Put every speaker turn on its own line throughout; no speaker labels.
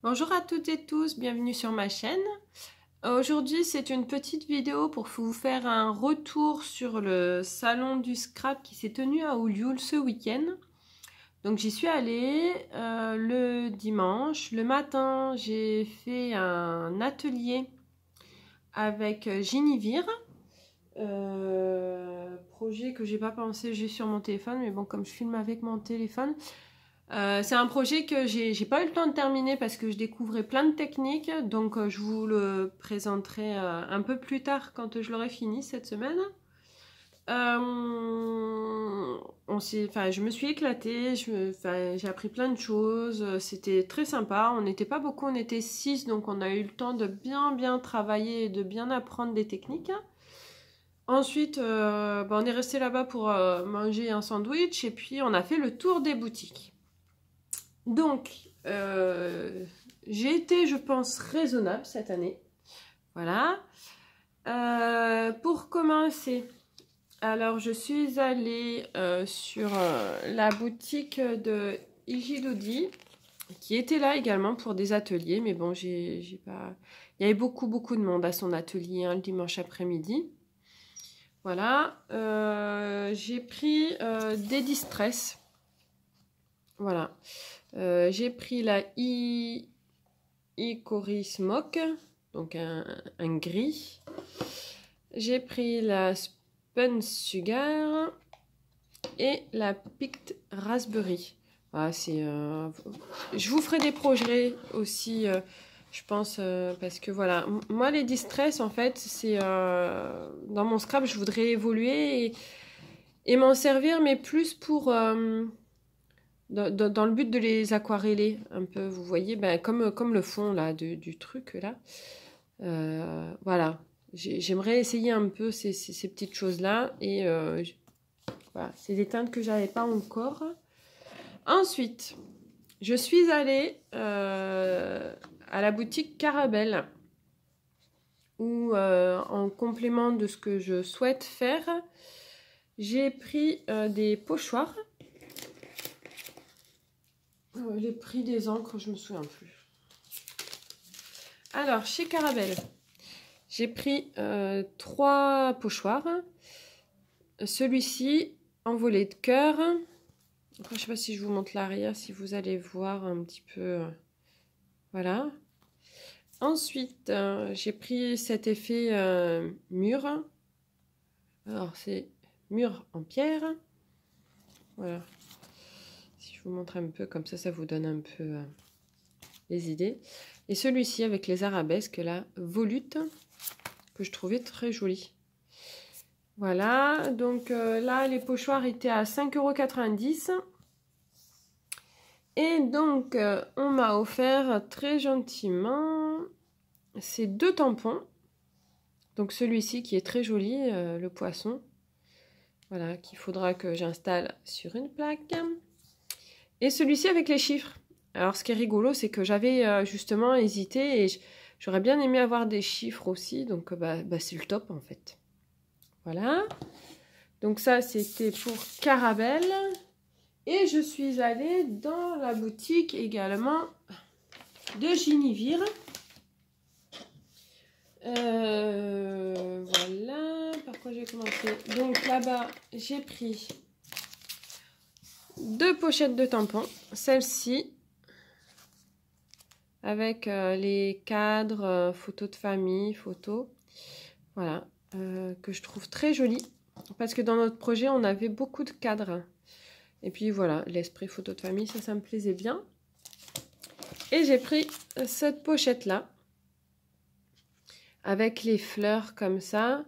Bonjour à toutes et tous, bienvenue sur ma chaîne. Aujourd'hui c'est une petite vidéo pour vous faire un retour sur le salon du scrap qui s'est tenu à Oulioul ce week-end. Donc j'y suis allée le dimanche. Le matin j'ai fait un atelier avec Ginivir. Projet que j'ai pas pensé, j'ai sur mon téléphone, mais bon, comme je filme avec mon téléphone, c'est un projet que j'ai pas eu le temps de terminer parce que je découvrais plein de techniques, donc je vous le présenterai un peu plus tard quand je l'aurai fini cette semaine. Je me suis éclatée, j'ai appris plein de choses, c'était très sympa. On n'était pas beaucoup, on était 6, donc on a eu le temps de bien travailler et de bien apprendre des techniques. Ensuite, on est resté là-bas pour manger un sandwich et puis on a fait le tour des boutiques. Donc, j'ai été, je pense, raisonnable cette année. Voilà. Pour commencer, alors je suis allée sur la boutique de Igilodi, qui était là également pour des ateliers, mais bon, j'ai pas... Il y avait beaucoup de monde à son atelier le dimanche après-midi. Voilà. J'ai pris des distress. Voilà. J'ai pris la Hickory Smoke, donc un gris. J'ai pris la Spun Sugar et la Picked Raspberry. Voilà, je vous ferai des projets aussi, je pense, parce que voilà, moi les distress en fait, c'est dans mon scrap, je voudrais évoluer et m'en servir, mais plus pour dans le but de les aquareller un peu, vous voyez, comme le fond là du truc là. Voilà, j'aimerais essayer un peu ces petites choses là et voilà, c'est des teintes que j'avais pas encore. Ensuite, je suis allée à la boutique Carabelle où en complément de ce que je souhaite faire, j'ai pris des pochoirs. Les prix des encres, je me souviens plus. Alors, chez Carabelle, j'ai pris 3 pochoirs. Celui-ci, envolé de cœur. Après, je ne sais pas si je vous montre l'arrière, si vous allez voir un petit peu. Voilà. Ensuite, j'ai pris cet effet mur. Alors, c'est mur en pierre. Voilà. Si je vous montre un peu, comme ça vous donne un peu les idées. Et celui-ci avec les arabesques, la volute, que je trouvais très jolie. Voilà, donc là, les pochoirs étaient à 5,90 €. Et donc, on m'a offert très gentiment ces 2 tampons. Donc celui-ci qui est très joli, le poisson. Voilà, qu'il faudra que j'installe sur une plaque. Et celui-ci avec les chiffres. Alors ce qui est rigolo, c'est que j'avais justement hésité et j'aurais bien aimé avoir des chiffres aussi. Donc c'est le top en fait. Voilà. Donc ça, c'était pour Carabelle. Et je suis allée dans la boutique également de Ginivir. Voilà. Par quoi j'ai commencé? Donc là-bas, j'ai pris 2 pochettes de tampons. Celle-ci, avec les cadres, photos de famille, photos. Voilà. Que je trouve très jolie. Parce que dans notre projet, on avait beaucoup de cadres. Et puis voilà, l'esprit photo de famille, ça me plaisait bien. Et j'ai pris cette pochette-là. Avec les fleurs comme ça.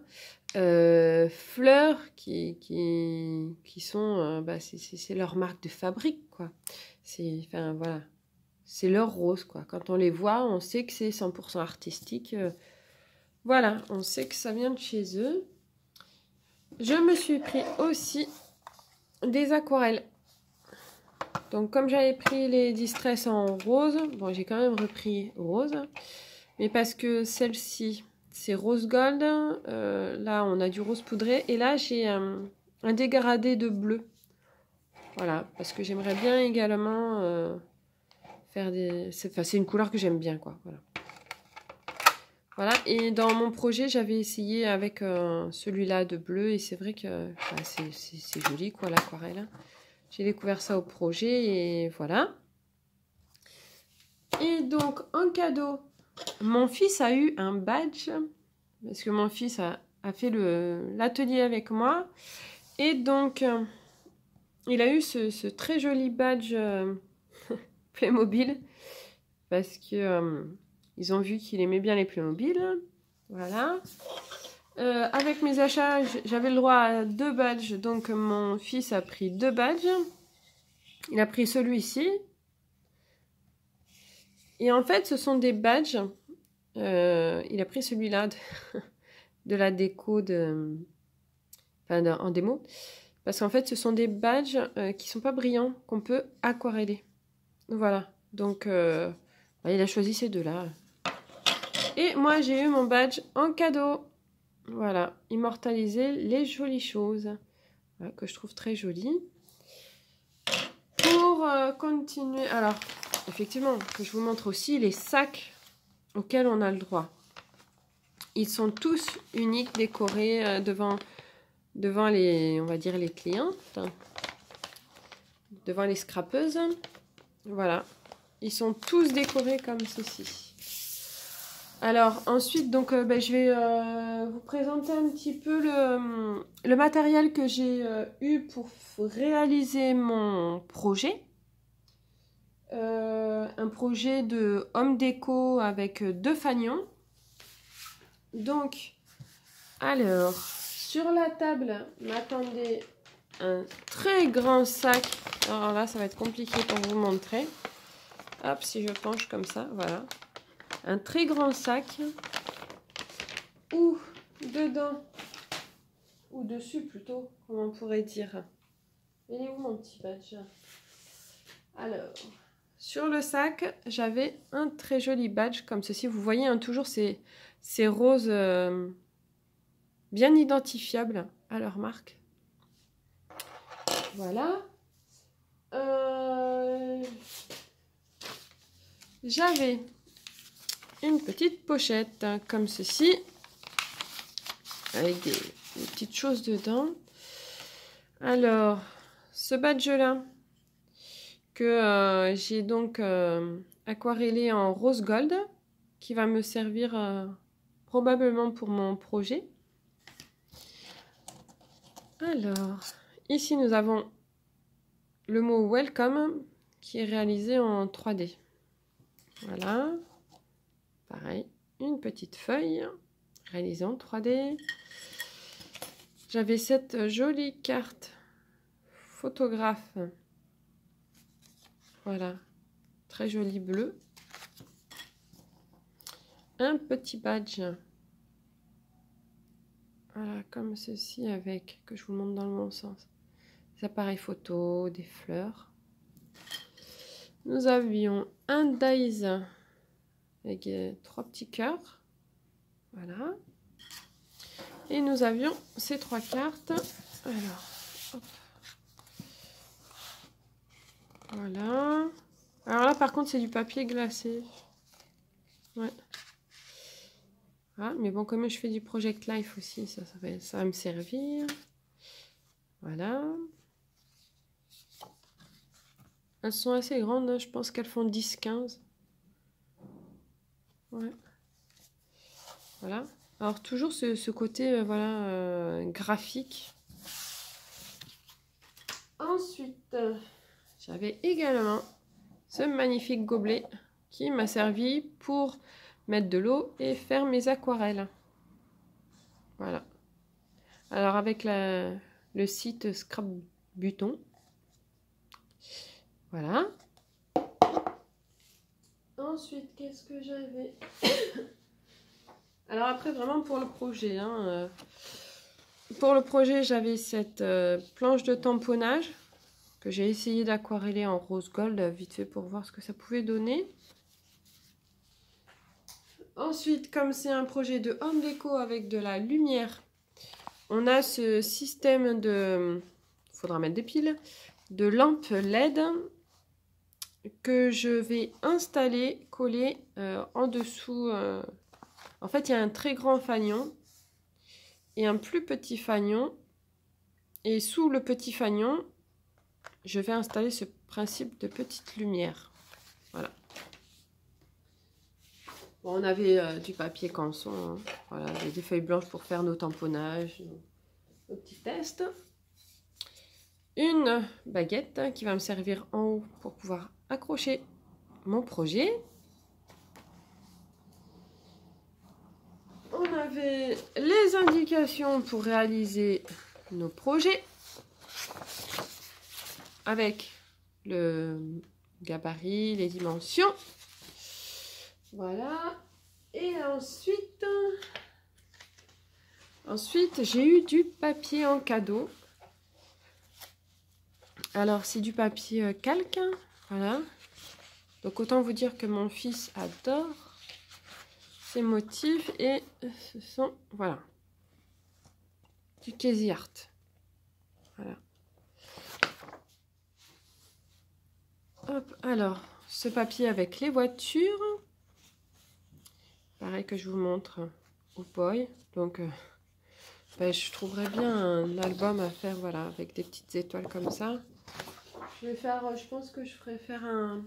Fleurs qui sont... c'est leur marque de fabrique, quoi. Enfin, voilà. C'est leur rose, quoi. Quand on les voit, on sait que c'est 100% artistique. Voilà, on sait que ça vient de chez eux. Je me suis pris aussi des aquarelles. Donc comme j'avais pris les distress en rose, bon j'ai quand même repris rose, mais parce que celle-ci c'est rose gold, là on a du rose poudré et là j'ai un dégradé de bleu. Voilà, parce que j'aimerais bien également faire des... C'est une couleur que j'aime bien, quoi. Voilà. Voilà, et dans mon projet, j'avais essayé avec celui-là de bleu, et c'est vrai que c'est joli, quoi, l'aquarelle. J'ai découvert ça au projet, et voilà. Et donc, en cadeau, mon fils a eu un badge, parce que mon fils a fait l'atelier avec moi. Et donc, il a eu ce très joli badge Playmobil, parce que ils ont vu qu'il aimait bien les Playmobil. Voilà. Avec mes achats, j'avais le droit à 2 badges, donc mon fils a pris 2 badges. Il a pris celui-ci. Et en fait, ce sont des badges. Il a pris celui-là de la déco en démo. Parce qu'en fait, ce sont des badges qui sont pas brillants, qu'on peut aquareller. Voilà. Donc, il a choisi ces deux-là. Et moi, j'ai eu mon badge en cadeau. Voilà. Immortaliser les jolies choses. Voilà, que je trouve très joli. Pour continuer... Alors, effectivement, que je vous montre aussi les sacs auxquels on a le droit. Ils sont tous uniques, décorés devant les, on va dire, les clientes, devant les scrapeuses. Voilà, ils sont tous décorés comme ceci. Alors ensuite, donc, je vais vous présenter un petit peu le matériel que j'ai eu pour réaliser mon projet. Un projet de home déco avec 2 fanions. Donc, alors, sur la table, m'attendait un très grand sac. Alors là, ça va être compliqué pour vous montrer. Hop, si je penche comme ça, voilà. Un très grand sac. Où, dedans, ou dessus plutôt, comment on pourrait dire. Il est où mon petit badge? Alors, sur le sac, j'avais un très joli badge comme ceci. Vous voyez, hein, toujours ces roses bien identifiables à leur marque. Voilà. J'avais une petite pochette hein, comme ceci, avec des petites choses dedans. Alors, ce badge-là, que j'ai donc aquarellé en rose gold, qui va me servir probablement pour mon projet. Alors, ici nous avons le mot welcome qui est réalisé en 3D. Voilà, pareil, une petite feuille réalisée en 3D. J'avais cette jolie carte photographe. Voilà, très joli bleu. Un petit badge. Voilà, comme ceci avec, que je vous montre dans le bon sens, des appareils photo, des fleurs. Nous avions un dies avec 3 petits cœurs. Voilà. Et nous avions ces 3 cartes. Alors, hop. Voilà. Alors là, par contre, c'est du papier glacé. Ouais. Ah, mais bon, comme je fais du Project Life aussi, ça va me servir. Voilà. Elles sont assez grandes, hein. Je pense qu'elles font 10-15. Ouais. Voilà. Alors, toujours ce côté voilà, graphique. Ensuite, j'avais également ce magnifique gobelet qui m'a servi pour mettre de l'eau et faire mes aquarelles. Voilà. Alors avec le site Scrap Buton. Voilà. Ensuite, qu'est-ce que j'avais? Alors après, vraiment pour le projet. Hein, pour le projet, j'avais cette planche de tamponnage que j'ai essayé d'aquareller en rose gold vite fait pour voir ce que ça pouvait donner. Ensuite, comme c'est un projet de home déco avec de la lumière, on a ce système de, il faudra mettre des piles, de lampes LED que je vais installer, coller en dessous. En fait, il y a un très grand fanion et un plus petit fanion. Et sous le petit fanion, je vais installer ce principe de petite lumière. Voilà. Bon, on avait du papier canson, hein. Voilà, des feuilles blanches pour faire nos tamponnages, nos petits tests. Une baguette qui va me servir en haut pour pouvoir accrocher mon projet. On avait les indications pour réaliser nos projets avec le gabarit, les dimensions. Voilà. Et ensuite j'ai eu du papier en cadeau. Alors, c'est du papier calque, voilà. Donc, autant vous dire que mon fils adore ces motifs. Et ce sont, voilà, du Casey Art. Voilà. Hop, alors, ce papier avec les voitures. Pareil que je vous montre au boy. Donc, je trouverais bien un album à faire, voilà, avec des petites étoiles comme ça. Je vais faire, je pense que je ferai faire un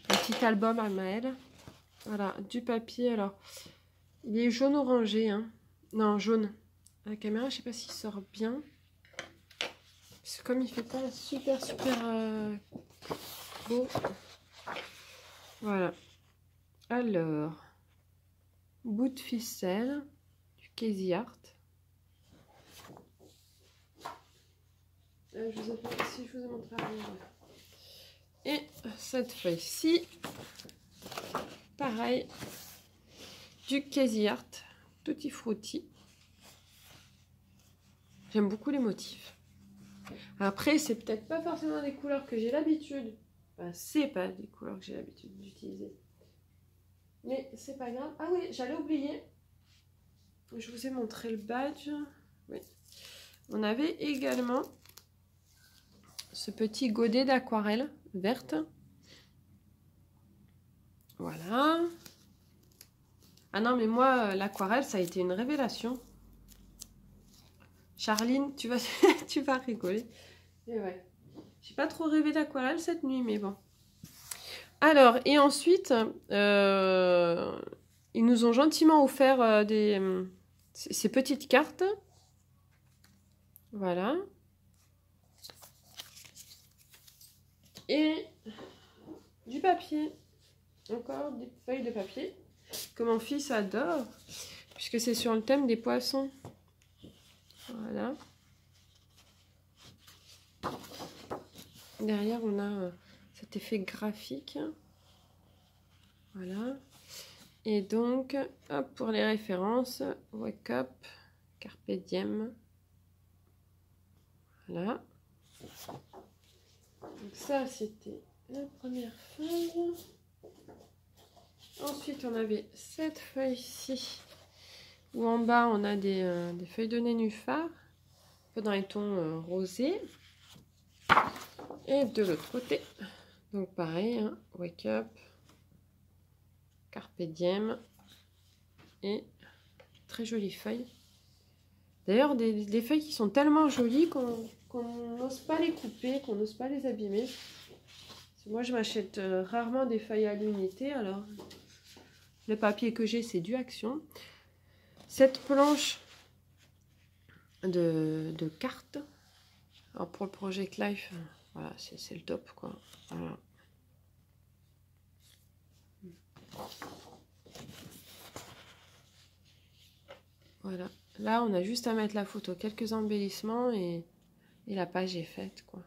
petit album à Maëlle. Voilà, du papier. Alors, il est jaune orangé, hein. Non, jaune. À la caméra, je sais pas s'il sort bien. Parce que comme il fait pas super beau. Voilà. Alors, bout de ficelle du Casey Art. Je vous ai pas si je vous ai montré avant. Et cette feuille-ci, pareil, du Casey Art, Tutti Frutti. J'aime beaucoup les motifs. Après, c'est peut-être pas forcément des couleurs que j'ai l'habitude. Enfin, c'est pas des couleurs que j'ai l'habitude d'utiliser. Mais c'est pas grave. Ah oui, j'allais oublier. Je vous ai montré le badge. Oui. On avait également ce petit godet d'aquarelle verte. Voilà. Ah non, mais moi, l'aquarelle, ça a été une révélation. Charline, tu vas, tu vas rigoler. Et ouais. J'ai pas trop rêvé d'aquarelle cette nuit, mais bon. Alors, et ensuite, ils nous ont gentiment offert ces petites cartes. Voilà. Et du papier. Encore des feuilles de papier que mon fils adore, puisque c'est sur le thème des poissons. Voilà. Derrière, on a cet effet graphique. Voilà. Et donc, hop, pour les références, Wake Up, Carpe Diem. Voilà. Donc ça, c'était la première feuille. Ensuite, on avait cette feuille-ci, où en bas, on a des feuilles de nénuphar, un peu dans les tons rosés. Et de l'autre côté, donc pareil, hein, Wake Up, Carpe Diem, et très jolies feuilles. D'ailleurs, des feuilles qui sont tellement jolies qu'on n'ose pas les couper, qu'on n'ose pas les abîmer. Moi, je m'achète rarement des feuilles à l'unité, alors le papier que j'ai, c'est du Action. Cette planche de cartes, alors pour le Project Life, voilà, c'est le top, quoi. Voilà. Voilà. Là, on a juste à mettre la photo, quelques embellissements et la page est faite, quoi.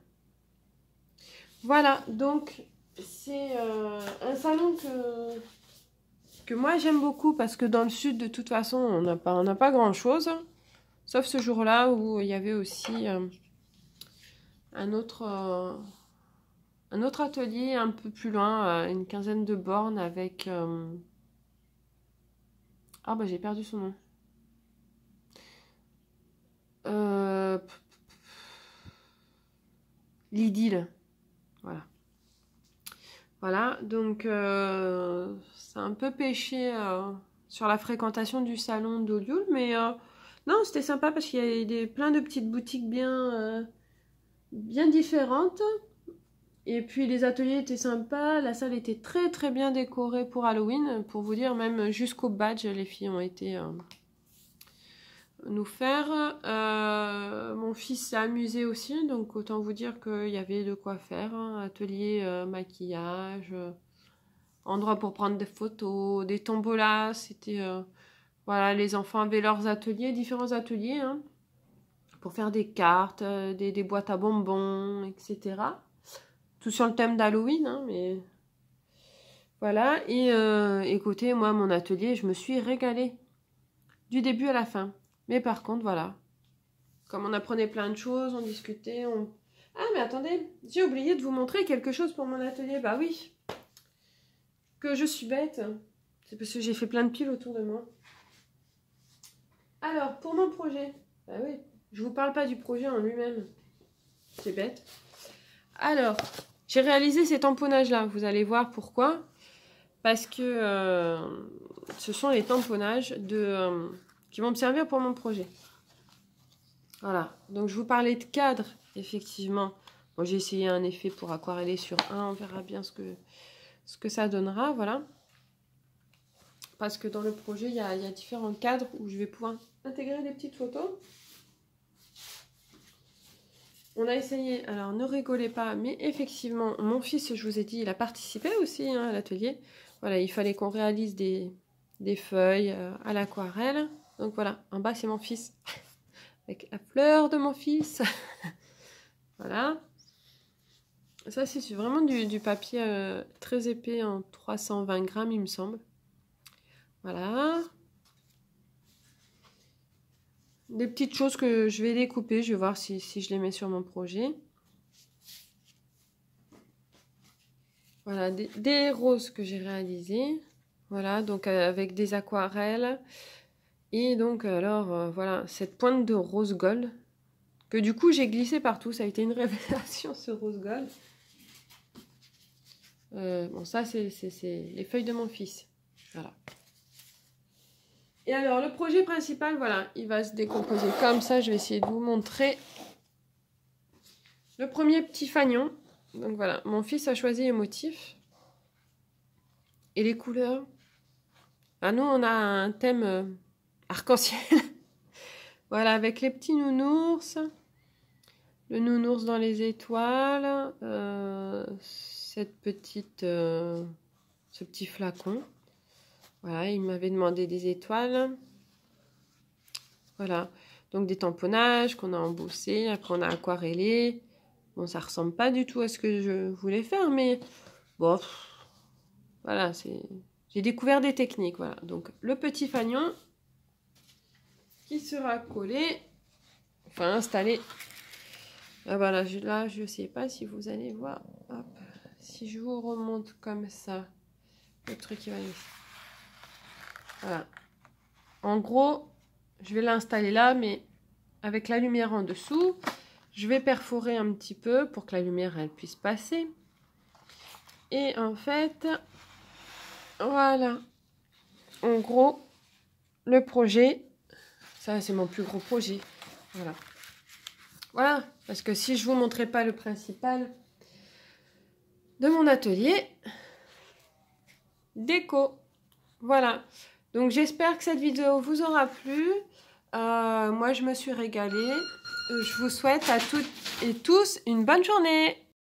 Voilà, donc c'est un salon que moi j'aime beaucoup parce que dans le sud, de toute façon, on n'a pas grand-chose. Sauf ce jour-là où il y avait aussi un autre atelier un peu plus loin, une quinzaine de bornes avec... Ah bah j'ai perdu son nom. L'idylle. Voilà. Voilà, donc ça a un peu pêché sur la fréquentation du salon d'Olioul, mais non, c'était sympa parce qu'il y avait plein de petites boutiques bien différentes. Et puis les ateliers étaient sympas, la salle était très très bien décorée pour Halloween, pour vous dire, même jusqu'au badge, les filles ont été nous faire. Mon fils s'est amusé aussi, donc autant vous dire qu'il y avait de quoi faire, hein. Atelier maquillage, endroit pour prendre des photos, des tombolas, c'était... voilà, les enfants avaient leurs ateliers, différents ateliers, hein, pour faire des cartes, des boîtes à bonbons, etc. Tout sur le thème d'Halloween, hein, mais... Voilà, et écoutez, moi, mon atelier, je me suis régalée. Du début à la fin. Mais par contre, voilà. Comme on apprenait plein de choses, on discutait, on... Ah, mais attendez, j'ai oublié de vous montrer quelque chose pour mon atelier. Bah oui, que je suis bête. C'est parce que j'ai fait plein de piles autour de moi. Alors, pour mon projet, bah oui, je vous parle pas du projet en lui-même. C'est bête. Alors, j'ai réalisé ces tamponnages-là. Vous allez voir pourquoi. Parce que ce sont les tamponnages qui vont me servir pour mon projet. Voilà. Donc, je vous parlais de cadre, effectivement. Bon, j'ai essayé un effet pour aquareller sur un. On verra bien ce que ça donnera. Voilà. Parce que dans le projet, il y a différents cadres où je vais pouvoir intégrer des petites photos. On a essayé, alors ne rigolez pas, mais effectivement, mon fils, je vous ai dit, il a participé aussi hein, à l'atelier. Voilà, il fallait qu'on réalise des feuilles à l'aquarelle. Donc voilà, en bas, c'est mon fils, avec la fleur de mon fils. Voilà. Ça, c'est vraiment du papier très épais, en 320 grammes, il me semble. Voilà. Des petites choses que je vais découper, je vais voir si je les mets sur mon projet. Voilà, des roses que j'ai réalisées. Voilà, donc avec des aquarelles. Et donc, alors, voilà, cette pointe de rose gold. Que du coup, j'ai glissé partout. Ça a été une révélation, ce rose gold. Bon, ça, c'est les feuilles de mon fils. Voilà. Et alors, le projet principal, voilà, il va se décomposer comme ça. Je vais essayer de vous montrer. Le premier petit fanion. Donc voilà, mon fils a choisi les motifs. Et les couleurs. Ah, nous, on a un thème arc-en-ciel. Voilà, avec les petits nounours. Le nounours dans les étoiles. Cette petite... ce petit flacon. Voilà, il m'avait demandé des étoiles. Voilà, donc des tamponnages qu'on a embossés. Après, on a aquarellé. Bon, ça ressemble pas du tout à ce que je voulais faire, mais bon, voilà, j'ai découvert des techniques. Voilà, donc le petit fanion qui sera collé, enfin installé. Ah, voilà, là, je sais pas si vous allez voir. Hop, si je vous remonte comme ça, le truc qui va aller. Voilà. En gros, je vais l'installer là, mais avec la lumière en dessous. Je vais perforer un petit peu pour que la lumière elle puisse passer. Et en fait, voilà. En gros, le projet, ça c'est mon plus gros projet. Voilà. Voilà, parce que si je vous montrais pas le principal de mon atelier, déco. Voilà. Donc j'espère que cette vidéo vous aura plu. Moi je me suis régalée. Je vous souhaite à toutes et tous une bonne journée.